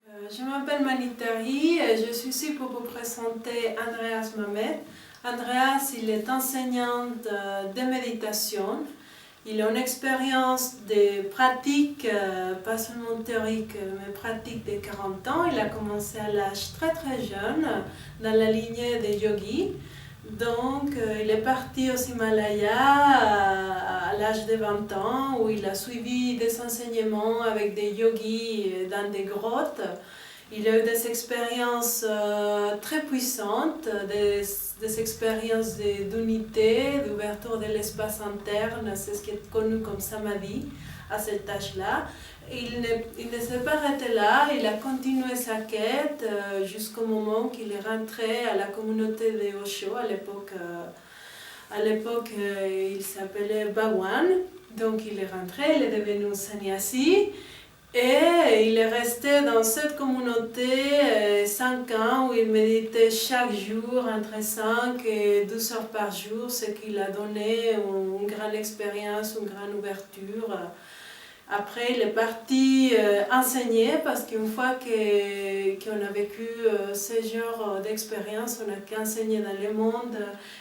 Je m'appelle Manitari et je suis ici pour vous présenter Andreas Mamet. Andreas, il est enseignant de méditation. Il a une expérience de pratique, pas seulement théorique, mais pratique de 40 ans. Il a commencé à l'âge très très jeune dans la lignée des yogis. Donc, il est parti aux Himalayas à l'âge de 20 ans où il a suivi des enseignements avec des yogis dans des grottes. Il a eu des expériences très puissantes, des expériences d'unité, d'ouverture de l'espace interne, c'est ce qui est connu comme samadhi à cet âge-là. Il ne s'est pas arrêté là, il a continué sa quête jusqu'au moment qu'il est rentré à la communauté de Osho. À l'époque, il s'appelait Bhagwan. Donc il est rentré, il est devenu sannyasi. Et il est resté dans cette communauté 5 ans où il méditait chaque jour entre 5 et 12 heures par jour, ce qui lui a donné une grande expérience, une grande ouverture. Après, il est parti enseigner parce qu'une fois qu'on a vécu ce genre d'expérience, on a qu'enseigné dans le monde.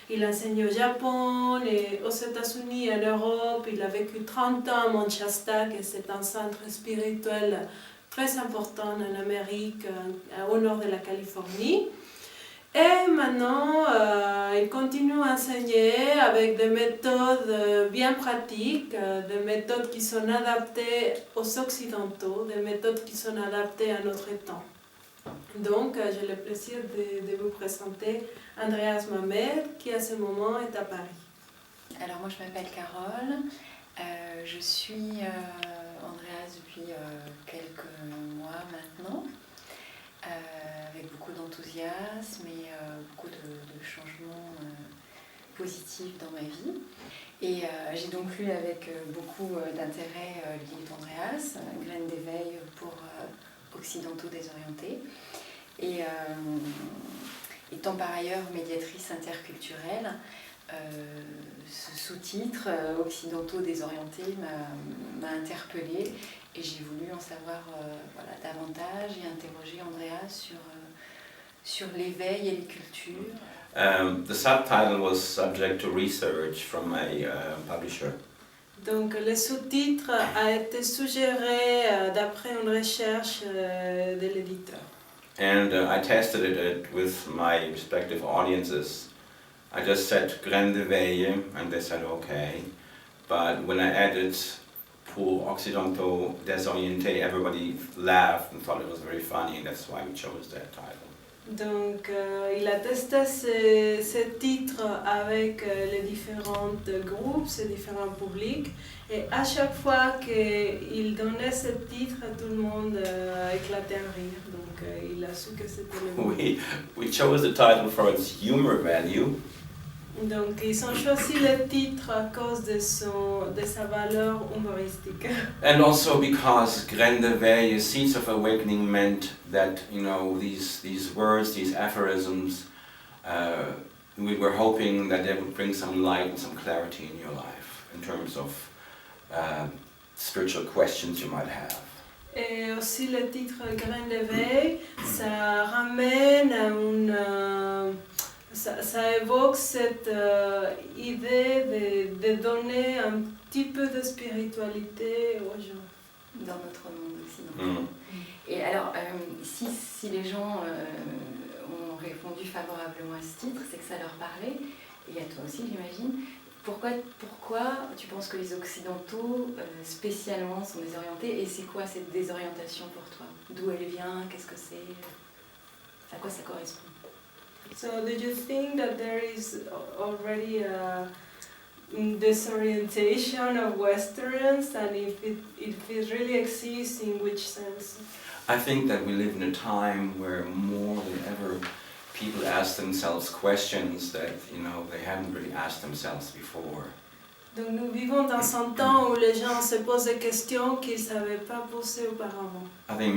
Il a enseigné au Japon, et aux États-Unis, en Europe. Il a vécu 30 ans à Manchester, qui c'est un centre spirituel très important en Amérique, au nord de la Californie. Et maintenant, il continue à enseigner avec des méthodes bien pratiques, des méthodes qui sont adaptées aux Occidentaux, des méthodes qui sont adaptées à notre temps. Donc, j'ai le plaisir de vous présenter Andreas Mamet, qui à ce moment est à Paris. Alors moi je m'appelle Carole, je suis Andreas depuis quelques mois maintenant. Avec beaucoup d'enthousiasme et beaucoup de changements positifs dans ma vie. Et j'ai donc lu avec beaucoup d'intérêt le livre d'Andreas, Graines d'éveil pour occidentaux désorientés. Et étant par ailleurs médiatrice interculturelle, ce sous-titre occidentaux désorientés m'a interpellée. Et j'ai voulu en savoir davantage et interroger Andreas sur l'éveil et les cultures. The subtitle was subject to research from a publisher. Donc le sous-titre a été suggéré d'après une recherche de l'éditeur. And I tested it with my respective audiences. I just said Graines d'éveil and they said okay. But when I added pour occidentaux désorientés, everybody laughed and thought it was very funny, and that's why we chose that title. Donc, il a testé ce titre avec les différents groupes, ces différents publics, et à chaque fois qu'il donnait ce titre, tout le monde éclatait en rire. Donc, il a su que c'était le bon. We chose the title for its humor value. Donc, ils ont choisi le titre à cause de sa valeur humoristique. And also because Graines d'éveil, Seeds of Awakening, meant that, you know, these words, these aphorisms, we were hoping that they would bring some light and some clarity in your life in terms of spiritual questions you might have. Et aussi le titre Graines d'éveil, ça ramène à ça évoque cette idée de donner un petit peu de spiritualité aux gens. Dans notre monde occidental. Et alors, si les gens ont répondu favorablement à ce titre, c'est que ça leur parlait, et à toi aussi j'imagine. Pourquoi tu penses que les Occidentaux spécialement sont désorientés, et c'est quoi cette désorientation pour toi? D'où elle vient? Qu'est-ce que c'est? À quoi ça correspond? So, did you think that there is already a disorientation of Westerns, and if it really exists, in which sense? I think that we live in a time where more than ever people ask themselves questions that, you know, they haven't really asked themselves before. Donc nous vivons dans un temps où les gens se posent des questions qu'ils ne savaient pas poser auparavant. I think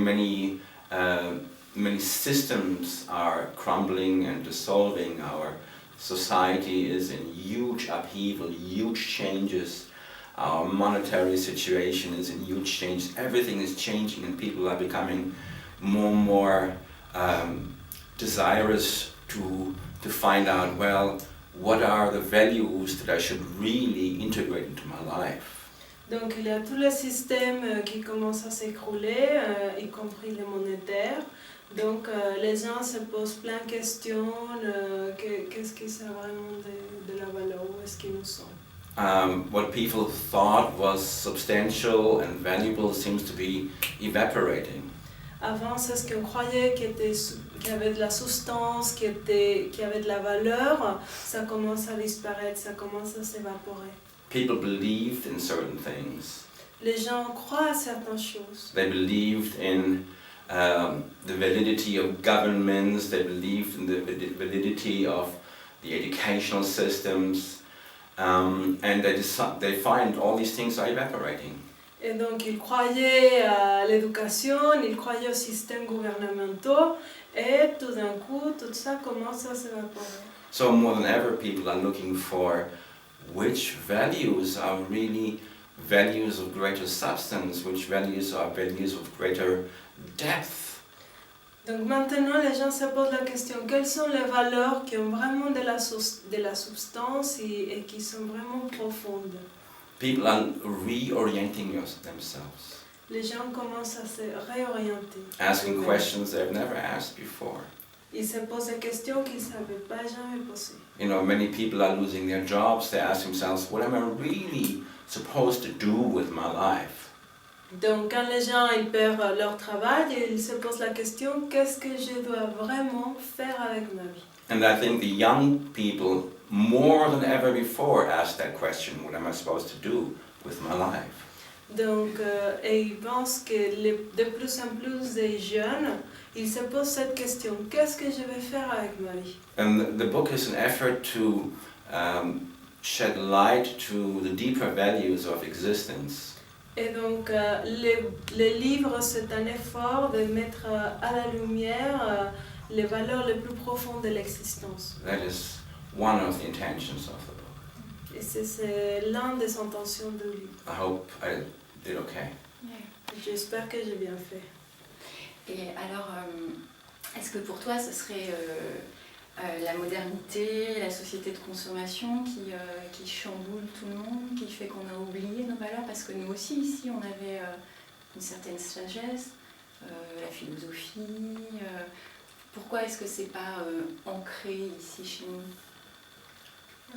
many systems are crumbling and dissolving. Our society is in huge upheaval, huge changes. Our monetary situation is in huge change. Everything is changing and people are becoming more and more desirous to find out, well, what are the values that I should really integrate into my life. Donc il y a tous les systèmes qui commencent à s'écrouler, y compris les monétaires. Donc les gens se posent plein de questions, qu'est-ce qui c'est vraiment de la valeur, où est-ce qu'ils nous sont. What people thought was substantial and valuable seems to be evaporating. Avant, c'est ce qu'on croyait qui avait de la substance, qui avait de la valeur, ça commence à disparaître, ça commence à s'évaporer. People believed in certain things. Les gens croient à certaines choses. They believed in the validity of governments, they believed in the validity of the educational systems, and they find all these things are evaporating. Et donc ils croyaient à l'éducation, ils croyaient aux systèmes gouvernementaux, et tout d'un coup, tout ça commence à s'évaporer. So more than ever, people are looking for which values are really values of greater substance, which values are values of greater depth. Donc maintenant, les gens se posent la question, quelles sont les valeurs qui ont vraiment de la substance et qui sont vraiment profondes? People are reorienting themselves, Les gens commencent à se réorienter. asking questions they've never asked before. Ils se posent des questions qu'ils ne savaient pas jamais poser. You know, many people are losing their jobs. They ask themselves, what am I really supposed to do with my life? Donc quand les gens ils perdent leur travail, ils se posent la question, qu'est-ce que je dois vraiment faire avec ma vie? And I think the young people, more than ever before, ask that question, what am I supposed to do with my life? Donc, et ils pensent que de plus en plus des jeunes, ils se posent cette question, qu'est-ce que je vais faire avec ma vie? And the book is an effort to shed light to the deeper values of existence. Et donc, les livres, c'est un effort de mettre à la lumière les valeurs les plus profondes de l'existence. That is one of the intentions of the book. Et c'est l'une des intentions du livre. I hope I did okay. J'espère que j'ai bien fait. Et alors, est-ce que pour toi, ce serait la modernité, la société de consommation qui chamboule tout le monde, qui fait qu'on a oublié nos valeurs? Parce que nous aussi, ici, on avait une certaine sagesse, la philosophie. Pourquoi est-ce que c'est pas ancré ici chez nous?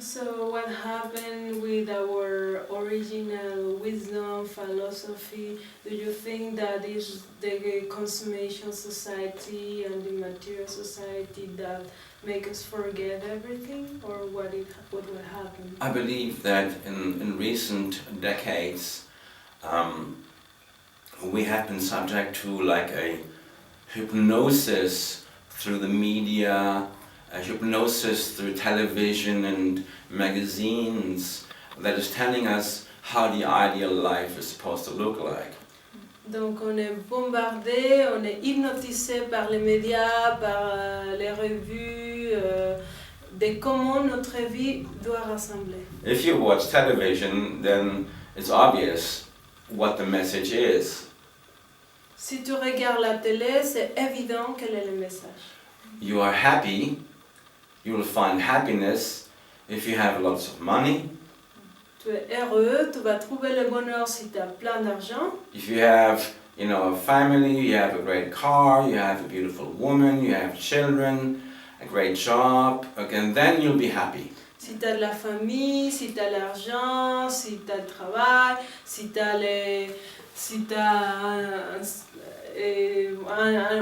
So what happened with our original wisdom, philosophy? Do you think that is the consummation society and the material society that make us forget everything, or what would happen? I believe that in recent decades we have been subject to like a hypnosis through the media, a hypnosis through television and magazines that is telling us how the ideal life is supposed to look like. Donc on est bombardé, on est hypnotisé par les médias, par les revues, de comment notre vie doit ressembler. If you watch television, then it's obvious what the message is. Si tu regardes la télé, c'est évident quel est le message. You are happy, you will find happiness if you have lots of money. Tu es heureux, tu vas trouver le bonheur si tu as plein d'argent. If you have, you know, a family, you have a great car, you have a beautiful woman, you have children, a great job, again, then you'll be happy. Si tu as de la famille, si tu as l'argent, si tu as le travail, si tu as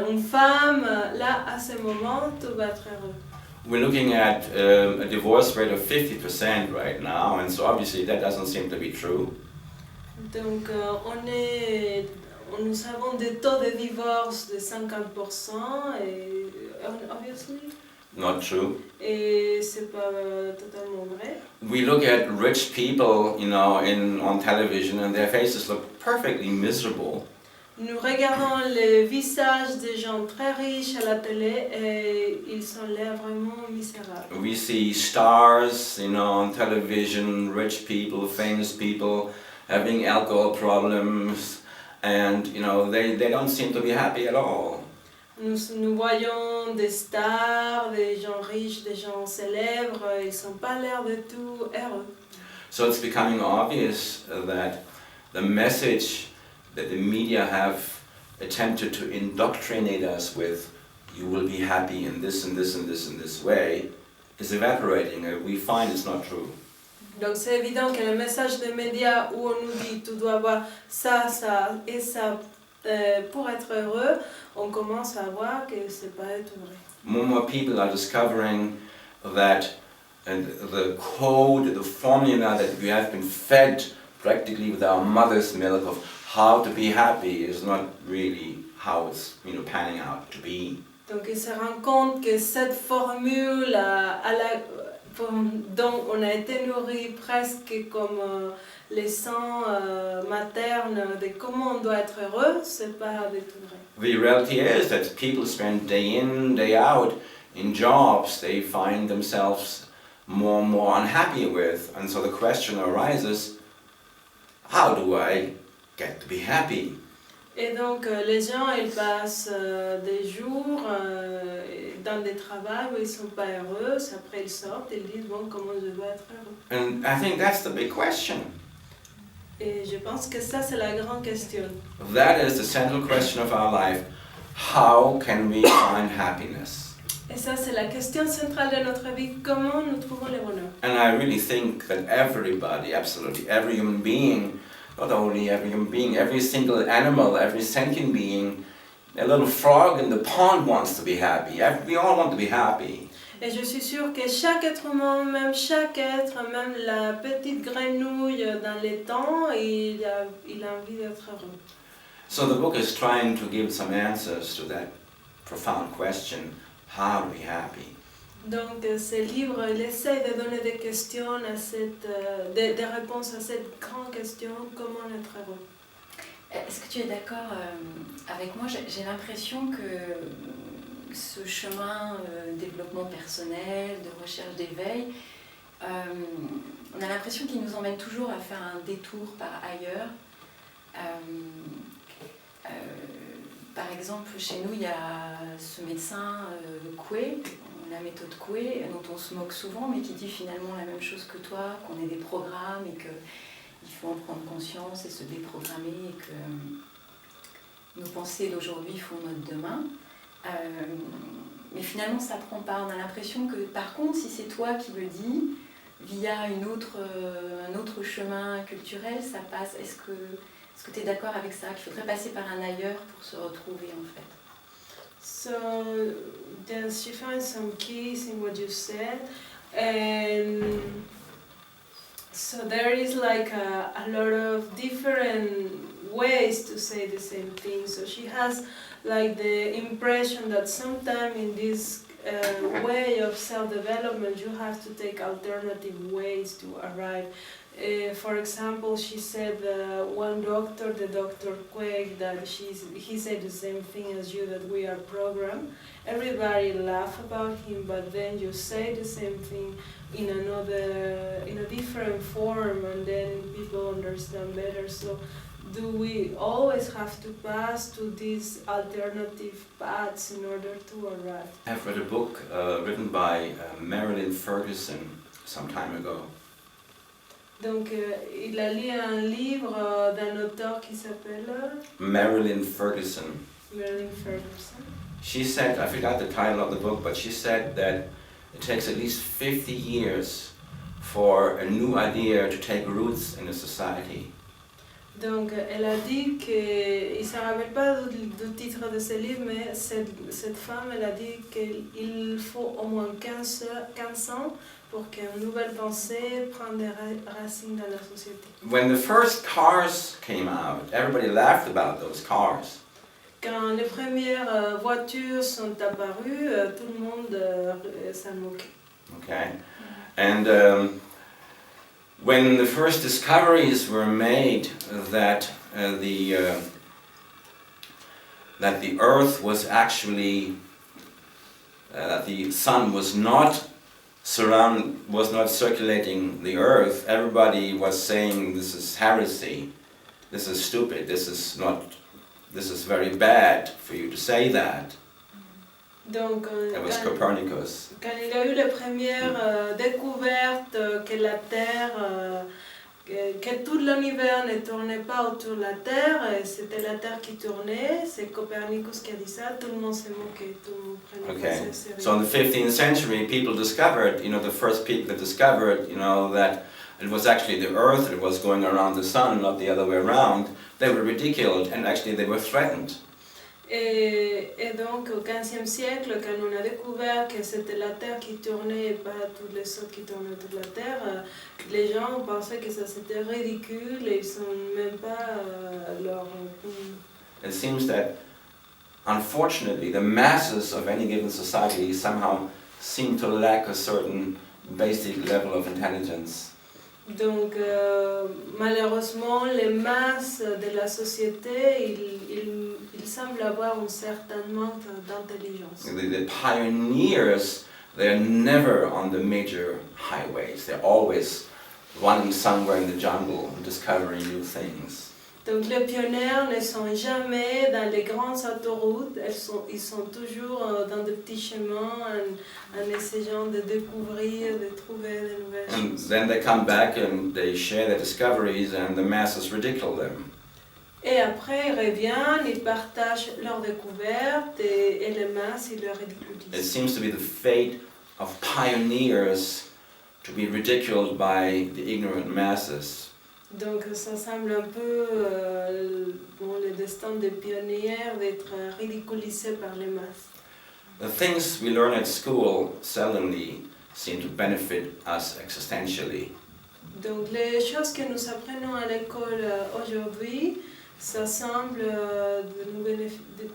une femme, là, à ce moment, tu vas être heureux. We're looking at a divorce rate of 50% right now, and so obviously that doesn't seem to be true. Donc, nous avons des taux de divorce de 50%, et obviously. Not true. Et c'est pas totalement vrai. We look at rich people, you know, on television, and their faces look perfectly miserable. Nous regardons les visages des gens très riches à la télé et ils ont l'air vraiment misérables. We see stars, you know, on television, rich people, famous people having alcohol problems, and you know they don't seem to be happy at all. nous voyons des stars, des gens riches, des gens célèbres, ils sont pas l'air de tout heureux. So it's becoming obvious that the message that the media have attempted to indoctrinate us with, you will be happy in this and this and this and this way, is evaporating. We find it's not true. Donc c'est évident que le message des médias où on nous dit tu dois avoir ça, ça et ça pour être heureux, on commence à voir que c'est pas du tout vrai. More and more people are discovering that and the code, the formula that we have been fed practically with our mother's milk of how to be happy is not really how it's panning out to be. Donc ils se rendent compte que cette formule dont on a été nourri presque comme les sangs maternes de comment on doit être heureux, c'est pas du tout vrai. The reality is that people spend day in, day out in jobs they find themselves more and more unhappy with, and so the question arises, how do I get to be happy? Et donc les gens ils passent des jours dans des travails où ils sont pas heureux, après ils sortent et ils disent bon comment je dois être heureux. And I think that's the big question. Et je pense que ça c'est la grande question. That is the central question of our life. How can we find happiness? Et ça c'est la question centrale de notre vie, comment nous trouvons le bonheur. And I really think that everybody, absolutely every human being, not only every human being, every single animal, every sentient being, a little frog in the pond wants to be happy. We all want to be happy. Et je suis sûre que chaque être humain, même chaque être, même la petite grenouille dans les temps, il a envie d'être heureux. So the book is trying to give some answers to that profound question, how to be happy. Donc ce livre, il essaie de donner des questions des réponses à cette grande question, comment être heureux. Est-ce que tu es d'accord avec moi? J'ai l'impression que ce chemin développement personnel, de recherche d'éveil, on a l'impression qu'il nous emmène toujours à faire un détour par ailleurs. Par exemple, chez nous, il y a ce médecin Coué, la méthode Coué, dont on se moque souvent, mais qui dit finalement la même chose que toi, qu'on ait des programmes et qu'il faut en prendre conscience et se déprogrammer, et que nos pensées d'aujourd'hui font notre demain. Mais finalement, ça ne prend pas. On a l'impression que, par contre, si c'est toi qui le dis, via un autre chemin culturel, ça passe. Est-ce que tu es d'accord avec ça, qu'il faudrait passer par un ailleurs pour se retrouver, en fait? So, does she find some keys in what you said? And so there is like a lot of different ways to say the same thing. So she has like the impression that sometimes in this way of self-development you have to take alternative ways to arrive. For example, she said one doctor, the Dr. Quake, that he said the same thing as you, that we are programmed. Everybody laugh about him, but then you say the same thing in a different form, and then people understand better. So do we always have to pass to these alternative paths in order to arrive? I've read a book written by Marilyn Ferguson some time ago. Donc, il a lu un livre d'un auteur qui s'appelle Marilyn Ferguson. Marilyn Ferguson. She said, I forgot the title of the book, but she said that it takes at least 50 years for a new idea to take roots in a society. Donc, elle a dit que, il ne se rappelle pas du titre de ce livre, mais cette femme, elle a dit qu'il faut au moins 15 ans pour qu'une nouvelle pensée prenne des racines dans la société. When the first cars came out, everybody laughed about those cars. Quand les premières voitures sont apparues, tout le monde s'en moquait. Okay, and when the first discoveries were made that the Earth was actually that the sun was not circulating the Earth, everybody was saying this is heresy, this is stupid, this is very bad for you to say that. Donc, That was Copernicus. quand il a eu les premières découvertes que la Terre, que tout l'univers ne tournait pas autour de la Terre, et c'était la Terre qui tournait, c'est Copernicus qui a dit ça, tout le monde s'est moqué, tout le monde prenait pas ça sérieux. So in the 15th century, people discovered, the first people that discovered, that it was actually the Earth that was going around the Sun, not the other way around. They were ridiculed and actually they were threatened. Et donc au XVe siècle, quand on a découvert que c'était la Terre qui tournait et pas tous les autres qui tournaient autour de la Terre, les gens pensaient que ça c'était ridicule et ils sont même pas leur... It seems that, unfortunately, the masses of any given society somehow seem to lack a certain basic level of intelligence. Donc malheureusement, les masses de la société, ils semblent avoir un certain manque d'intelligence. The pioneers, they're never on the major highways. They're always running somewhere in the jungle and discovering new things. Donc les pionniers ne sont jamais dans les grandes autoroutes, ils sont toujours dans des petits chemins en essayant de découvrir, de trouver de nouvelles And choses. then they come back and they share their discoveries and the masses ridicule them. Et après ils reviennent, ils partagent leurs découvertes et les masses ils les It ridiculisent. seems to be the fate of pioneers to be ridiculed by the ignorant masses. Donc ça semble un peu le destin des pionniers d'être ridiculisés par les masses. The things we learn at school seldomly seem to benefit us existentially. Donc les choses que nous apprenons à l'école aujourd'hui, ça semble de nous bénéficier.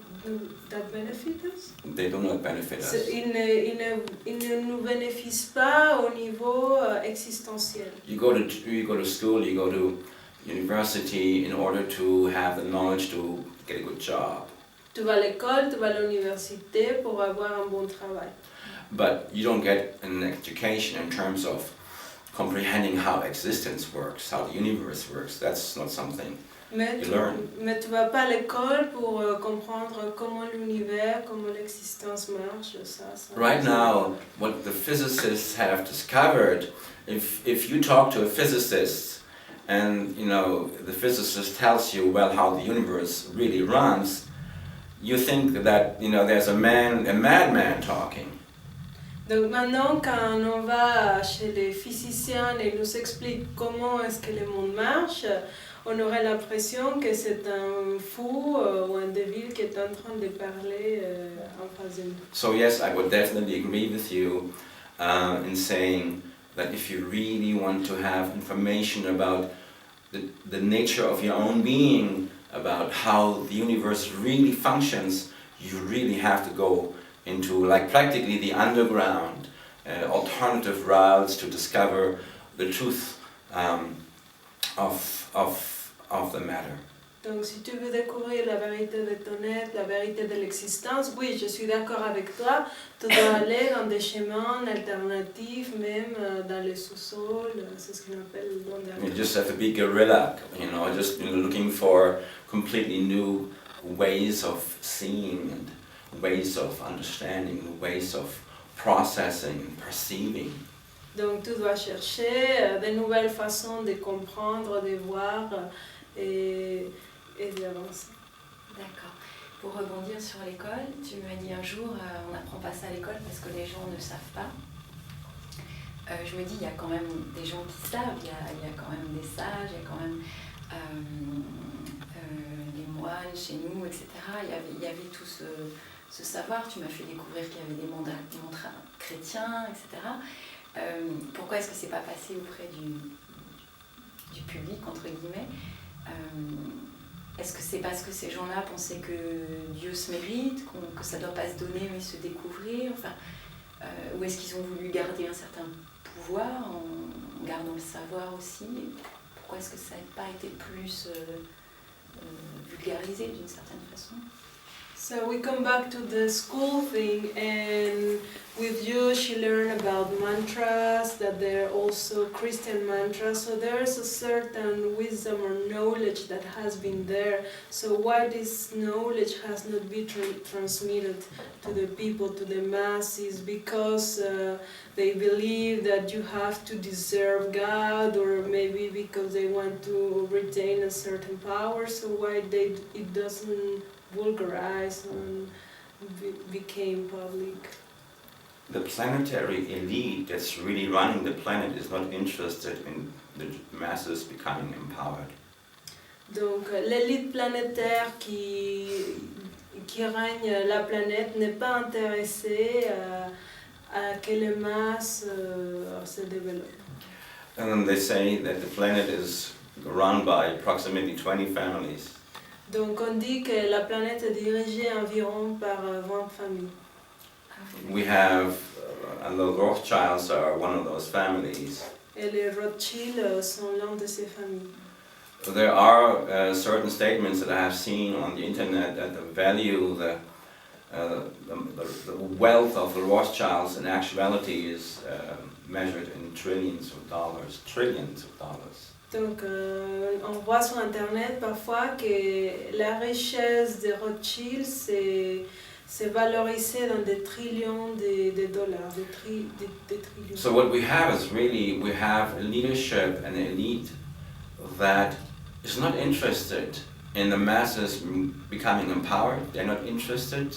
They do not benefit us. Ils ne nous bénéficient pas au niveau existentiel. You go to school, you go to university in order to have the knowledge to get a good job. Tu vas à l'école, tu vas à l'université pour avoir un bon travail. But you don't get an education in terms of comprehending how existence works, how the universe works. That's not something Mais you learn. tu vas pas à l'école pour comprendre comment l'univers, comment l'existence marche. Ça. Right now, what the physicists have discovered, if you talk to a physicist and the physicist tells you how the universe really runs, you think that there's a madman talking. Donc maintenant, quand on va chez les physiciens et ils nous expliquent comment est-ce que le monde marche, on aurait l'impression que c'est un fou ou un débile qui est en train de parler en face de nous. So yes, I would definitely agree with you in saying that if you really want to have information about the nature of your own being, about how the universe really functions, you really have to go into practically the underground, alternative routes to discover the truth of the matter. Donc si tu veux découvrir la vérité de ton être, la vérité de l'existence, oui, je suis d'accord avec toi, tu dois aller dans des chemins alternatifs, même dans les sous-sols, c'est ce qu'on appelle l'underground. You just have to be guerrilla, just looking for completely new ways of seeing and ways of understanding, ways of processing and perceiving. Donc tu dois chercher de nouvelles façons de comprendre, de voir et d'avancer. D'accord. Pour rebondir sur l'école, tu m'as dit un jour, on n'apprend pas ça à l'école parce que les gens ne savent pas. Je me dis, il y a quand même des gens qui savent, il y a quand même des sages, il y a quand même les moines chez nous, etc. Il y avait tout ce savoir. Tu m'as fait découvrir qu'il y avait des mantras chrétiens, etc. Pourquoi est-ce que c'est pas passé auprès du public, entre guillemets? Est-ce que c'est parce que ces gens-là pensaient que Dieu se mérite, que ça ne doit pas se donner mais se découvrir, ou est-ce qu'ils ont voulu garder un certain pouvoir en gardant le savoir aussi? Pourquoi est-ce que ça n'a pas été plus vulgarisé d'une certaine façon? So we come back to the school thing, and With you, she learned about mantras, that they're also Christian mantras. So there's a certain wisdom or knowledge that has been there. So why this knowledge has not been transmitted to the people, to the masses? Because they believe that you have to deserve God, or maybe because they want to retain a certain power. So why it doesn't vulgarize and became public? The planetary elite that's really running the planet is not interested in the masses becoming empowered. Donc l'élite planétaire qui règne la planète n'est pas intéressée à que les masses se développent. And then they say that the planet is run by approximately 20 families. Donc on dit que la planète est dirigée environ par 20 familles. We have, and the Rothschilds are one of those families. Et les Rothschild sont l'une de ces familles. There are certain statements that I have seen on the internet that the value, the wealth of the Rothschilds in actuality is measured in trillions of dollars. Donc on voit sur internet parfois que la richesse des Rothschild c'est valorisé dans des trillions de dollars, des trillions. So what we have is really, we have a leadership and an elite that is not interested in the masses becoming empowered. They're not interested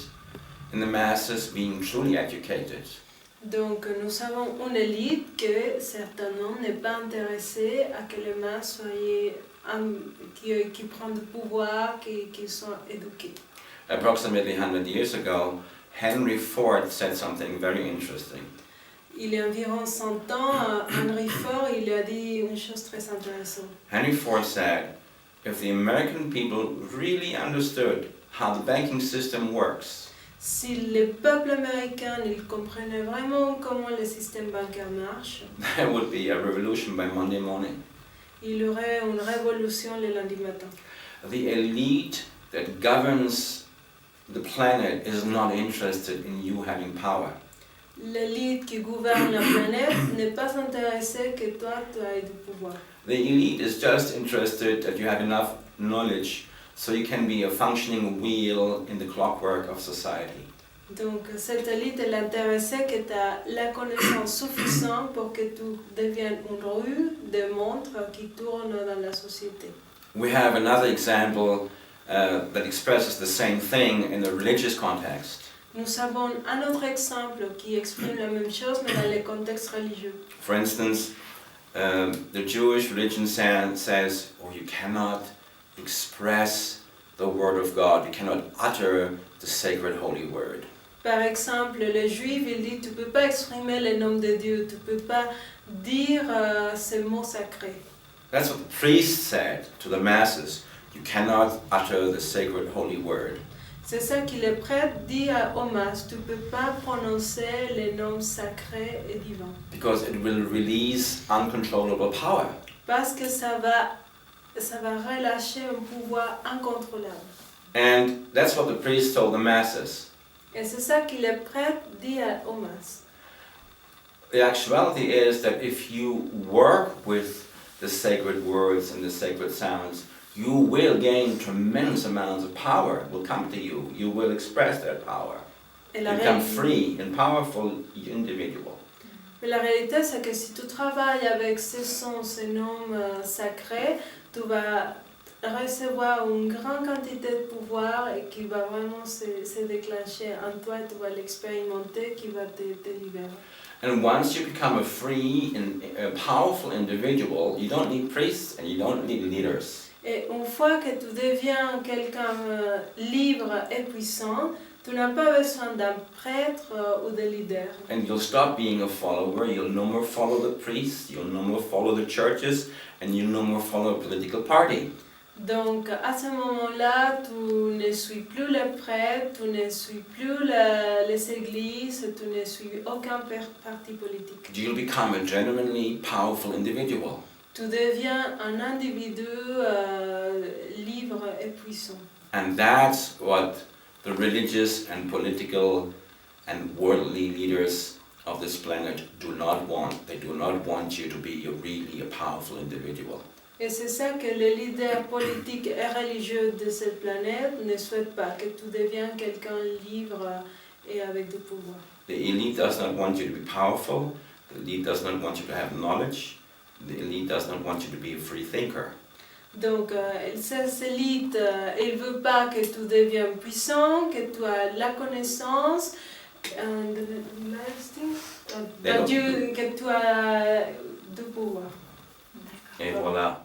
in the masses being truly educated. Donc nous avons une élite que certainement n'est pas intéressée à que les masses soient qui prennent du pouvoir, qui soient éduqués. Approximately 100 years ago, Henry Ford said something very interesting. Il y a environ 100 ans, Henry Ford il a dit une chose très intéressante. Henry Ford said, if the American people really understood how the banking system works, Si le peuple américain il comprenait vraiment comment le système bancaire marche, there would be a revolution by Monday morning. il y aurait une révolution le lundi matin. The elite that governs the planet is not interested in you having power. L'élite qui gouverne la planète n'est pas intéressée que toi tu aies du pouvoir. The elite is just interested that you have enough knowledge so you can be a functioning wheel in the clockwork of society. Donc cette élite elle est intéressée que tu as la connaissance suffisante pour que tu deviennes une roue de montre qui tourne dans la société. We have another example that expresses the same thing in the religious context. Nous avons un autre exemple qui exprime la même chose mais dans le contexte religieux. For instance, the Jewish religion says, oh, you cannot express the word of God, you cannot utter the sacred holy word. Par exemple, les Juifs ils disent tu peux pas exprimer le nom de Dieu, tu peux pas dire ces mots sacrés. That's what the priest said to the masses, you cannot utter the sacred holy word. C'est ça que le prêtre dit aux masses, tu peux pas prononcer les noms sacrés et divins. Because it will release uncontrollable power. Parce que ça va relâcher un pouvoir incontrôlable. And that's what the priest told the masses. Et c'est ça que le prêtre dit aux masses. The actuality is that if you work with the sacred words and the sacred sounds, you will gain tremendous amounts of power will come to you. You will express that power. You become free and powerful individual. Mais la réalité, c'est que si tu travailles avec ces sons, ces noms sacrés, tu vas recevoir une grande quantité de pouvoir et qui va vraiment se déclencher en toi, tu vas l'expérimenter, qui va te libérer. And once you become a free and a powerful individual, you don't need priests and you don't need leaders. Et une fois que tu deviens quelqu'un libre et puissant, tu n'as pas besoin d'un prêtre ou de leader. And you'll stop being a follower, you'll no more follow the priests, you'll no more follow the churches, and you'll no more follow a political party. Donc à ce moment-là, tu ne suis plus le prêtre, tu ne suis plus les églises, tu ne suis aucun parti politique. You'll become a genuinely powerful individual. Tu deviens un individu libre et puissant. And that's what the religious and political and worldly leaders of this planet do not want you to be really a powerful individual. Et c'est ça que les leaders politiques et religieux de cette planète ne souhaitent pas, que tu deviennes quelqu'un libre et avec du pouvoir. The elite does not want you to be powerful. The elite does not want you to have knowledge. The elite does not want you to be a free thinker. Donc, cette élite, elle ne veut pas que tu deviennes puissant, que tu aies la connaissance, que tu aies du pouvoir. Et voilà.